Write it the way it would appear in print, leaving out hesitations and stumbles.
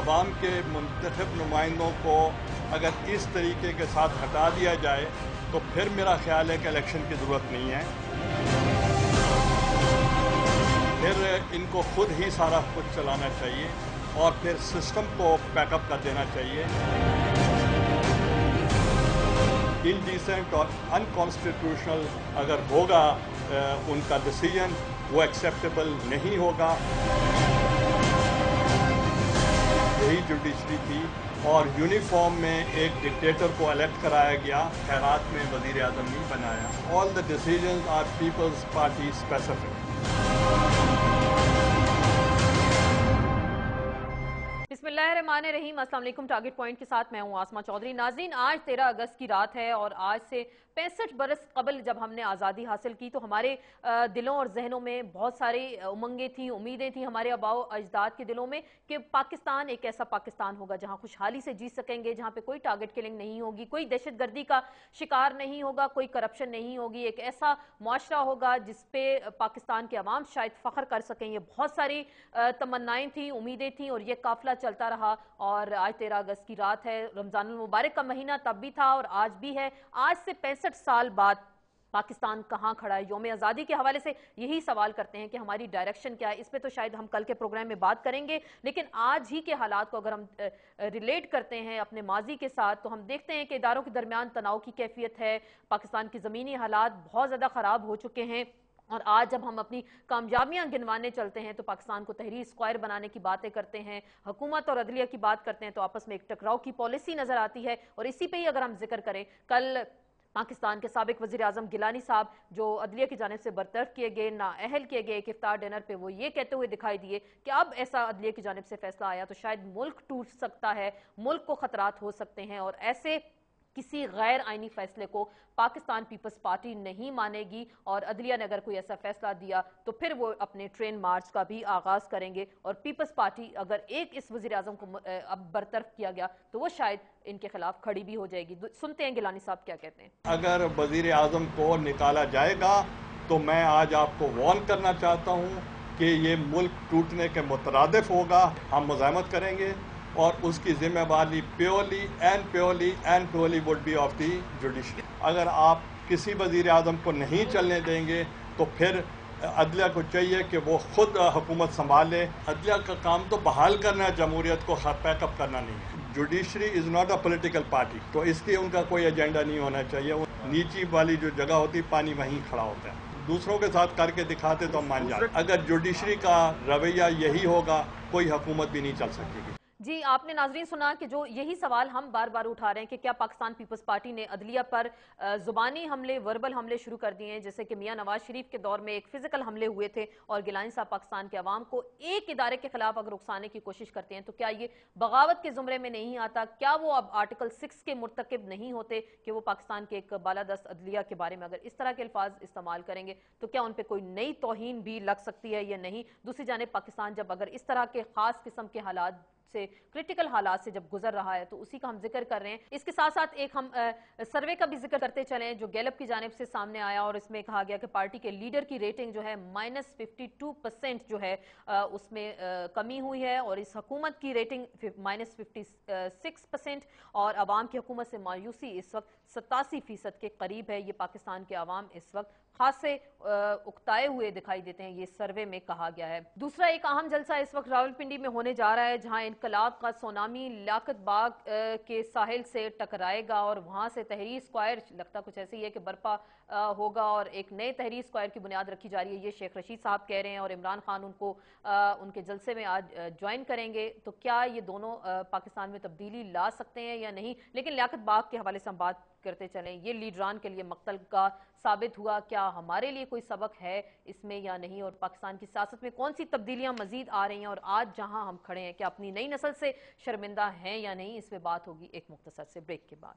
आवाम के मुंतखब नुमाइंदों को अगर इस तरीके के साथ हटा दिया जाए तो फिर मेरा ख्याल है कि इलेक्शन की ज़रूरत नहीं है। फिर इनको खुद ही सारा कुछ चलाना चाहिए और फिर सिस्टम को पैकअप कर देना चाहिए। इनडिसेंट और अनकॉन्स्टिट्यूशनल अगर होगा उनका डिसीजन, वो एक्सेप्टेबल नहीं होगा। यही जुडिशरी थी और यूनिफॉर्म में एक डिक्टेटर को इलेक्ट कराया गया, खैरात में वजीर आज़म नहीं बनाया। All the decisions are Peoples Party specific. बिस्मिल्लाहिर्रहमानिर्रहीम। अस्सलाम वालेकुम। टारगेट पॉइंट के साथ मैं हूं आसमा चौधरी। नाज़रीन, आज 13 अगस्त की रात है और आज से 65 बरस कबल जब हमने आज़ादी हासिल की तो हमारे दिलों और जहनों में बहुत सारी उमंगें थी, उम्मीदें थी हमारे आबाओ अजदाद के दिलों में कि पाकिस्तान एक ऐसा पाकिस्तान होगा जहां खुशहाली से जी सकेंगे, जहां पे कोई टारगेट किलिंग नहीं होगी, कोई दहशतगर्दी का शिकार नहीं होगा, कोई करप्शन नहीं होगी। एक ऐसा मुआशरा होगा जिस पे पाकिस्तान के अवाम शायद फ़ख्र कर सकें। ये बहुत सारी तमन्नाएं थी, उम्मीदें थी और ये काफिला चलता रहा। और आज 13 अगस्त की रात है, रमजानुल मुबारक का महीना तब भी था और आज भी है। आज से 65 साल बाद पाकिस्तान कहां खड़ा है? यौम आज़ादी के हवाले से यही सवाल करते हैं कि हमारी डायरेक्शन क्या है। इस पे तो शायद हम कल के प्रोग्राम में बात करेंगे, लेकिन आज ही के हालात को अगर हम रिलेट करते हैं अपने माजी के साथ तो हम देखते हैं कि इदारों के दरमियान तनाव की कैफियत है। पाकिस्तान की ज़मीनी हालात बहुत ज़्यादा ख़राब हो चुके हैं और आज जब हम अपनी कामयाबियां गिनवाने चलते हैं तो पाकिस्तान को तहरीर स्क्वायर बनाने की बातें करते हैं, हुकूमत और अदलिया की बात करते हैं तो आपस में एक टकराव की पॉलिसी नजर आती है। और इसी पे ही अगर हम जिक्र करें, कल पाकिस्तान के साबिक वज़ीर आज़म गिलानी साहब जो अदलिया की जानिब से बरतरफ किए गए, नाअहल किए गए, एक इफ्तार डिनर पे वो ये कहते हुए दिखाई दिए कि अब ऐसा अदलिया की जानिब से फैसला आया तो शायद मुल्क टूट सकता है, मुल्क को खतरात हो सकते हैं। और ऐसे किसी गैर आईनी फैसले को पाकिस्तान पीपल्स पार्टी नहीं मानेगी और अदलिया ने अगर कोई ऐसा फैसला दिया तो फिर वो अपने ट्रेन मार्च का भी आगाज करेंगे। और पीपल्स पार्टी अगर एक इस वजीर आजम को अब बरतरफ किया गया तो वो शायद इनके खिलाफ खड़ी भी हो जाएगी। सुनते हैं गिलानी साहब क्या कहते हैं। अगर वजीर आजम को निकाला जाएगा तो मैं आज आपको वार्न करना चाहता हूँ कि ये मुल्क टूटने के मुतरादिफ होगा। हम मुज़ाहमत करेंगे और उसकी जिम्मेवारी purely would be of the judiciary. अगर आप किसी वजीर आजम को नहीं चलने देंगे तो फिर अदलिया को चाहिए कि वो खुद हुकूमत संभाले। अदलिया का काम तो बहाल करना है, जमहूरियत को पैकअप करना नहीं है। Judiciary is not a political party, तो इसलिए उनका कोई एजेंडा नहीं होना चाहिए। नीची वाली जो जगह होती पानी वहीं खड़ा होता है। दूसरों के साथ करके दिखाते तो हम मान जाते। अगर जुडिशरी का रवैया यही होगा कोई हुकूमत भी नहीं चल सकेगी। जी, आपने नाजरीन सुना कि जो यही सवाल हम बार बार उठा रहे हैं कि क्या पाकिस्तान पीपल्स पार्टी ने अदलिया पर जुबानी हमले, वर्बल हमले शुरू कर दिए हैं, जैसे कि मियां नवाज शरीफ के दौर में एक फिजिकल हमले हुए थे। और गिलानी साहब पाकिस्तान के अवाम को एक इदारे के खिलाफ अगर उकसाने की कोशिश करते हैं तो क्या ये बगावत के जुमरे में नहीं आता? क्या वो अब आर्टिकल 6 के मुर्तकिब नहीं होते कि वो पाकिस्तान के एक बालादस्त अदलिया के बारे में अगर इस तरह के अल्फाज इस्तेमाल करेंगे तो क्या उन पर कोई नई तौहीन भी लग सकती है या नहीं? दूसरी जानिब पाकिस्तान जब अगर इस तरह के खास किस्म के हालात से, क्रिटिकल हालात से जब गुजर रहा है तो उसी का हम जिक्र कर रहे हैं। इसके साथ साथ एक हम सर्वे का भी जिक्र करते चलें जो गैलप की जानिब से सामने आया और इसमें कहा गया कि पार्टी के लीडर की रेटिंग जो है -52% जो है उसमें कमी हुई है और इस हुकूमत की रेटिंग -56% और अवाम की हुकूमत से मायूसी इस वक्त 87% के करीब है। ये पाकिस्तान के अवाम इस वक्त खासे उकताए हुए दिखाई देते हैं, ये सर्वे में कहा गया है। दूसरा एक अहम जलसा इस वक्त रावलपिंडी में होने जा रहा है जहां इनकलाब का सुनामी लियाकत बाग के साहिल से टकराएगा और वहां से तहरीर स्क्वायर लगता कुछ ऐसे ही है कि बर्पा होगा और एक नए तहरीर स्क्वायर की बुनियाद रखी जा रही है। ये शेख रशीद साहब कह रहे हैं और इमरान खान उनको उनके जलसे में आज ज्वाइन करेंगे। तो क्या ये दोनों पाकिस्तान में तब्दीली ला सकते हैं या नहीं? लेकिन लियाकत बाग के हवाले से हम बात करते चलें। ये लीडरान के लिए मक्तल का साबित हुआ, क्या हमारे लिए कोई सबक है इसमें या नहीं? और पाकिस्तान की सियासत में कौन सी तब्दीलियां मजीद आ रही हैं और आज जहां हम खड़े हैं क्या अपनी नई नस्ल से शर्मिंदा हैं या नहीं? इस पे बात होगी एक मुख्तसर से ब्रेक के बाद।